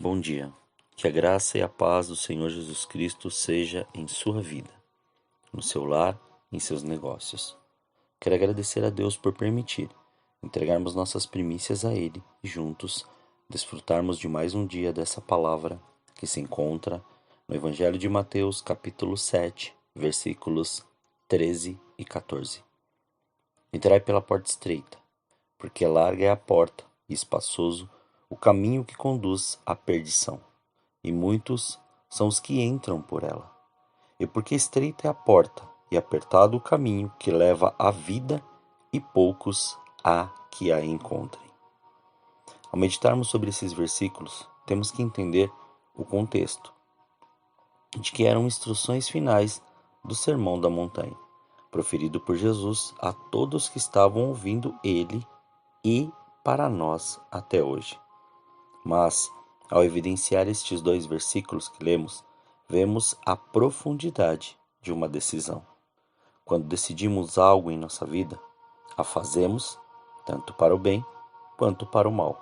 Bom dia. Que a graça e a paz do Senhor Jesus Cristo seja em sua vida, no seu lar, em seus negócios. Quero agradecer a Deus por permitir entregarmos nossas primícias a Ele e juntos desfrutarmos de mais um dia dessa palavra que se encontra no Evangelho de Mateus, capítulo 7, versículos 13 e 14. Entrai pela porta estreita, porque larga é a porta e espaçoso o caminho que conduz à perdição, e muitos são os que entram por ela. E porque estreita é a porta e apertado o caminho que leva à vida, e poucos há que a encontrem. Ao meditarmos sobre esses versículos, temos que entender o contexto, de que eram instruções finais do Sermão da Montanha, proferido por Jesus a todos que estavam ouvindo ele e para nós até hoje. Mas, ao evidenciar estes dois versículos que lemos, vemos a profundidade de uma decisão. Quando decidimos algo em nossa vida, a fazemos tanto para o bem quanto para o mal.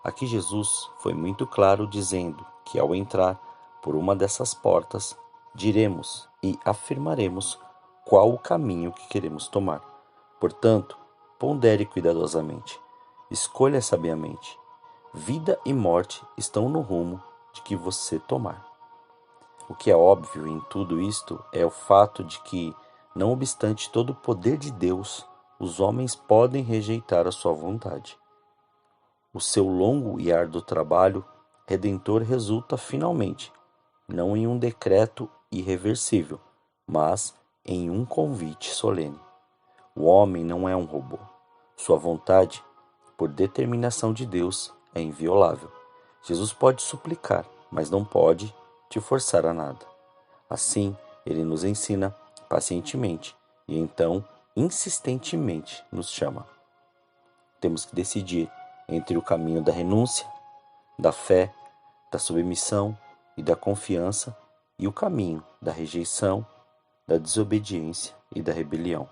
Aqui Jesus foi muito claro dizendo que ao entrar por uma dessas portas, diremos e afirmaremos qual o caminho que queremos tomar. Portanto, pondere cuidadosamente, escolha sabiamente. Vida e morte estão no rumo de que você tomar. O que é óbvio em tudo isto é o fato de que, não obstante todo o poder de Deus, os homens podem rejeitar a sua vontade. O seu longo e árduo trabalho redentor resulta finalmente, não em um decreto irreversível, mas em um convite solene. O homem não é um robô. Sua vontade, por determinação de Deus, é inviolável. Jesus pode suplicar, mas não pode te forçar a nada. Assim, ele nos ensina pacientemente e então insistentemente nos chama. Temos que decidir entre o caminho da renúncia, da fé, da submissão e da confiança e o caminho da rejeição, da desobediência e da rebelião.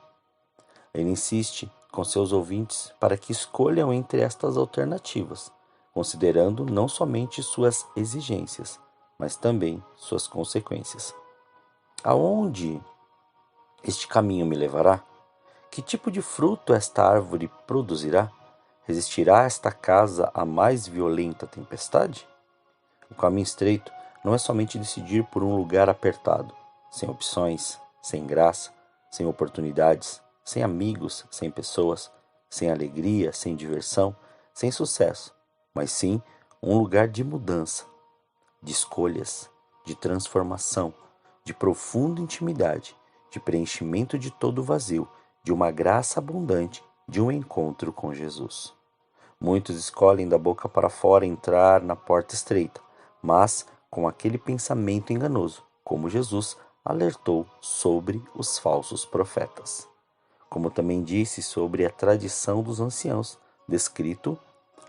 Ele insiste com seus ouvintes para que escolham entre estas alternativas, considerando não somente suas exigências, mas também suas consequências. Aonde este caminho me levará? Que tipo de fruto esta árvore produzirá? Resistirá esta casa à mais violenta tempestade? O caminho estreito não é somente decidir por um lugar apertado, sem opções, sem graça, sem oportunidades, sem amigos, sem pessoas, sem alegria, sem diversão, sem sucesso, mas sim um lugar de mudança, de escolhas, de transformação, de profunda intimidade, de preenchimento de todo o vazio, de uma graça abundante, de um encontro com Jesus. Muitos escolhem da boca para fora entrar na porta estreita, mas com aquele pensamento enganoso, como Jesus alertou sobre os falsos profetas. Como também disse sobre a tradição dos anciãos, descrito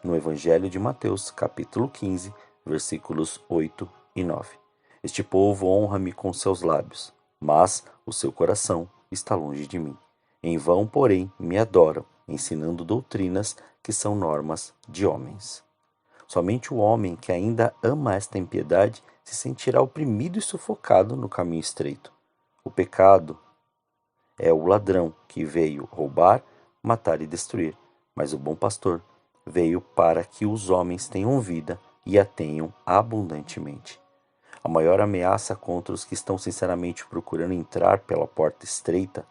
no Evangelho de Mateus, capítulo 15, versículos 8 e 9. Este povo honra-me com seus lábios, mas o seu coração está longe de mim. Em vão, porém, me adoram, ensinando doutrinas que são normas de homens. Somente o homem que ainda ama esta impiedade se sentirá oprimido e sufocado no caminho estreito. O pecado é o ladrão que veio roubar, matar e destruir, mas o bom pastor veio para que os homens tenham vida e a tenham abundantemente. A maior ameaça contra os que estão sinceramente procurando entrar pela porta estreita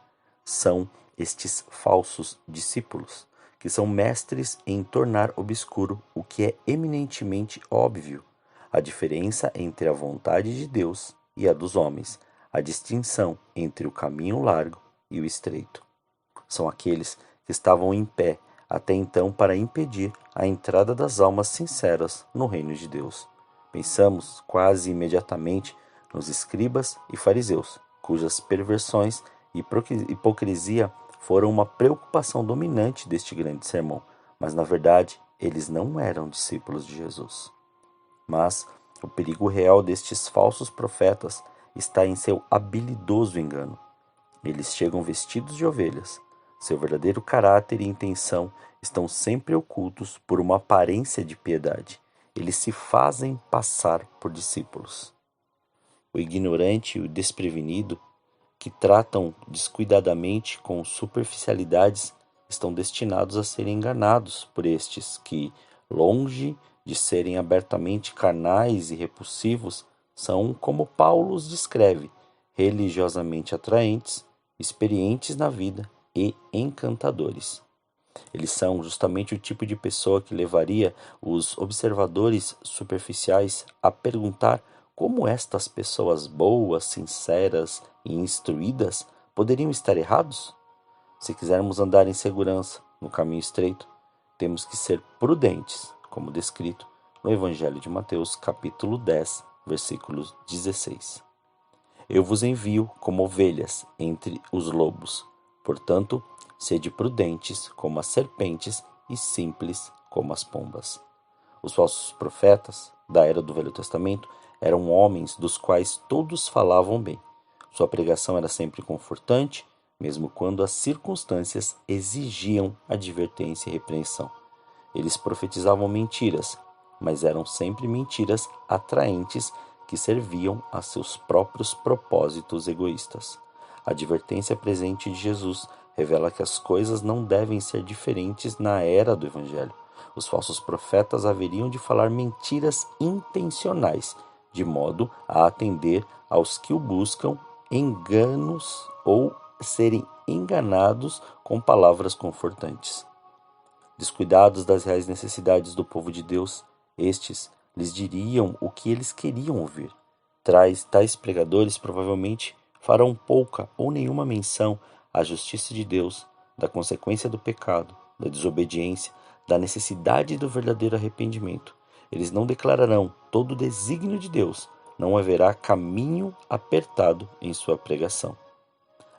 são estes falsos discípulos, que são mestres em tornar obscuro o que é eminentemente óbvio, a diferença entre a vontade de Deus e a dos homens, a distinção entre o caminho largo e o estreito. São aqueles que estavam em pé até então para impedir a entrada das almas sinceras no reino de Deus. Pensamos quase imediatamente nos escribas e fariseus, cujas perversões e hipocrisia foram uma preocupação dominante deste grande sermão, mas na verdade eles não eram discípulos de Jesus. Mas o perigo real destes falsos profetas está em seu habilidoso engano. Eles chegam vestidos de ovelhas. Seu verdadeiro caráter e intenção estão sempre ocultos por uma aparência de piedade. eles se fazem passar por discípulos. O ignorante e o desprevenido, que tratam descuidadamente com superficialidades, estão destinados a serem enganados por estes que, longe de serem abertamente carnais e repulsivos, são, como Paulo os descreve, religiosamente atraentes, experientes na vida e encantadores. Eles são justamente o tipo de pessoa que levaria os observadores superficiais a perguntar como estas pessoas boas, sinceras e instruídas poderiam estar errados? Se quisermos andar em segurança no caminho estreito, temos que ser prudentes, como descrito no Evangelho de Mateus, capítulo 10, versículo 16. Eu vos envio como ovelhas entre os lobos. Portanto, sede prudentes como as serpentes e simples como as pombas. Os falsos profetas da era do Velho Testamento eram homens dos quais todos falavam bem. Sua pregação era sempre confortante, mesmo quando as circunstâncias exigiam advertência e repreensão. Eles profetizavam mentiras, mas eram sempre mentiras atraentes que serviam a seus próprios propósitos egoístas. A advertência presente de Jesus revela que as coisas não devem ser diferentes na era do Evangelho. Os falsos profetas haveriam de falar mentiras intencionais, de modo a atender aos que o buscam, enganos ou serem enganados com palavras confortantes. Descuidados das reais necessidades do povo de Deus, estes lhes diriam o que eles queriam ouvir. Tais pregadores provavelmente farão pouca ou nenhuma menção à justiça de Deus, da consequência do pecado, da desobediência, da necessidade do verdadeiro arrependimento. Eles não declararão todo o desígnio de Deus, não haverá caminho apertado em sua pregação.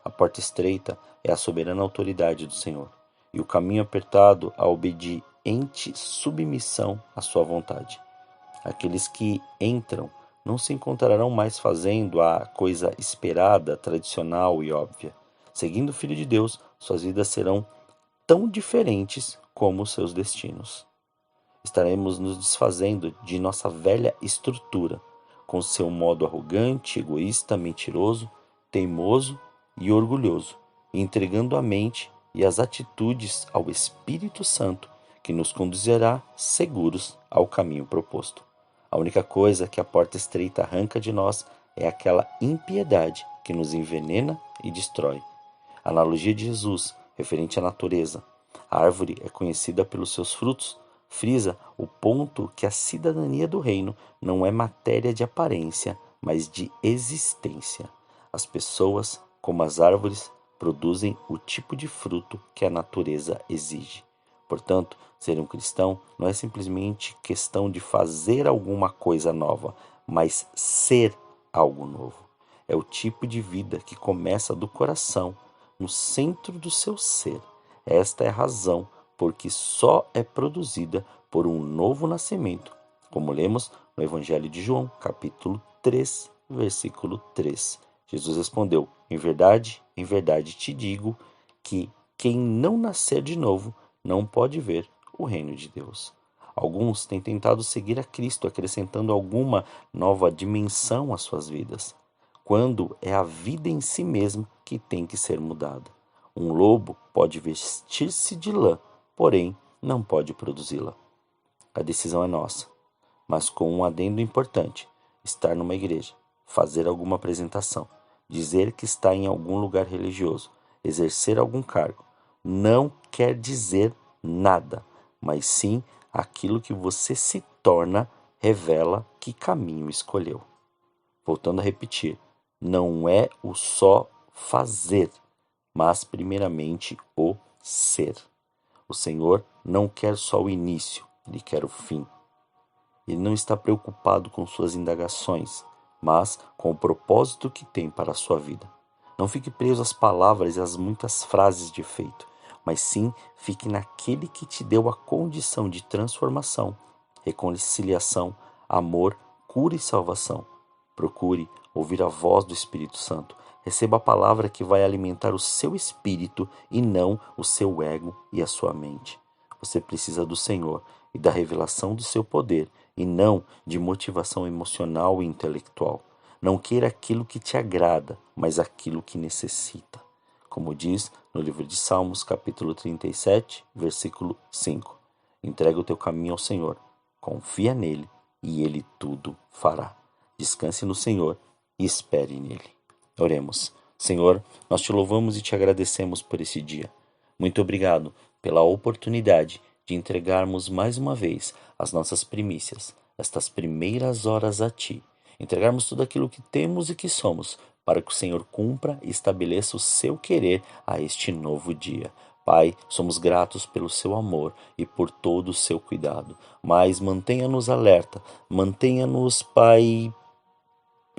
A porta estreita é a soberana autoridade do Senhor, e o caminho apertado a obediente submissão à sua vontade. Aqueles que entram não se encontrarão mais fazendo a coisa esperada, tradicional e óbvia. Seguindo o Filho de Deus, suas vidas serão tão diferentes como os seus destinos. Estaremos nos desfazendo de nossa velha estrutura, com seu modo arrogante, egoísta, mentiroso, teimoso e orgulhoso, e entregando a mente e as atitudes ao Espírito Santo, que nos conduzirá seguros ao caminho proposto. A única coisa que a porta estreita arranca de nós é aquela impiedade que nos envenena e destrói. A analogia de Jesus, referente à natureza. A árvore é conhecida pelos seus frutos, frisa o ponto que a cidadania do reino não é matéria de aparência, mas de existência. As pessoas, como as árvores, produzem o tipo de fruto que a natureza exige. Portanto, ser um cristão não é simplesmente questão de fazer alguma coisa nova, mas ser algo novo. É o tipo de vida que começa do coração, no centro do seu ser. Esta é a razão por que só é produzida por um novo nascimento, como lemos no Evangelho de João, capítulo 3, versículo 3. Jesus respondeu: em verdade te digo que quem não nascer de novo não pode ver o reino de Deus. Alguns têm tentado seguir a Cristo, acrescentando alguma nova dimensão às suas vidas, quando é a vida em si mesma que tem que ser mudada. Um lobo pode vestir-se de lã, porém não pode produzi-la. A decisão é nossa, mas com um adendo importante: estar numa igreja, fazer alguma apresentação, dizer que está em algum lugar religioso, exercer algum cargo, não quer dizer nada, mas sim aquilo que você se torna revela que caminho escolheu. Voltando a repetir, não é o só fazer, mas primeiramente o ser. O Senhor não quer só o início, Ele quer o fim. Ele não está preocupado com suas indagações, mas com o propósito que tem para a sua vida. Não fique preso às palavras e às muitas frases de efeito, mas sim fique naquele que te deu a condição de transformação, reconciliação, amor, cura e salvação. Procure ouvir a voz do Espírito Santo. Receba a palavra que vai alimentar o seu espírito e não o seu ego e a sua mente. Você precisa do Senhor. e da revelação do seu poder, e não de motivação emocional e intelectual. Não queira aquilo que te agrada, mas aquilo que necessita. Como diz no livro de Salmos, capítulo 37, versículo 5. Entrega o teu caminho ao Senhor, confia nele e ele tudo fará. Descanse no Senhor e espere nele. Oremos. Senhor, nós te louvamos e te agradecemos por esse dia. Muito obrigado pela oportunidade de entregarmos mais uma vez as nossas primícias, estas primeiras horas a ti. Entregarmos tudo aquilo que temos e que somos, para que o Senhor cumpra e estabeleça o seu querer a este novo dia. Pai, somos gratos pelo seu amor e por todo o seu cuidado, mas mantenha-nos alerta, mantenha-nos, Pai,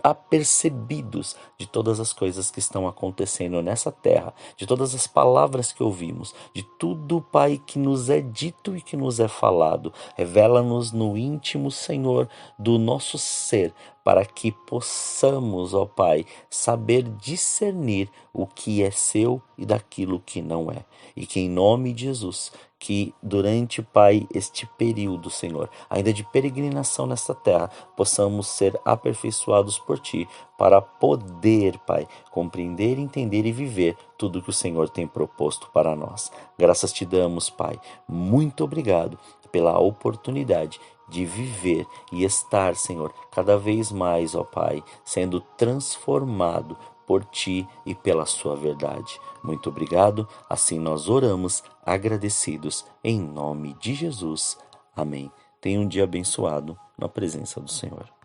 apercebidos de todas as coisas que estão acontecendo nessa terra, de todas as palavras que ouvimos, de tudo, Pai, que nos é dito e que nos é falado. Revela-nos no íntimo, Senhor, do nosso ser, para que possamos, ó Pai, saber discernir o que é seu e daquilo que não é. E que em nome de Jesus, que durante, Pai, este período, Senhor, ainda de peregrinação nesta terra, possamos ser aperfeiçoados por Ti, para poder, Pai, compreender, entender e viver tudo que o Senhor tem proposto para nós. Graças te damos, Pai. Muito obrigado pela oportunidade de viver e estar, Senhor, cada vez mais, ó Pai, sendo transformado por Ti e pela Sua verdade. Muito obrigado, assim nós oramos, agradecidos, em nome de Jesus. Amém. Tenha um dia abençoado na presença do Senhor.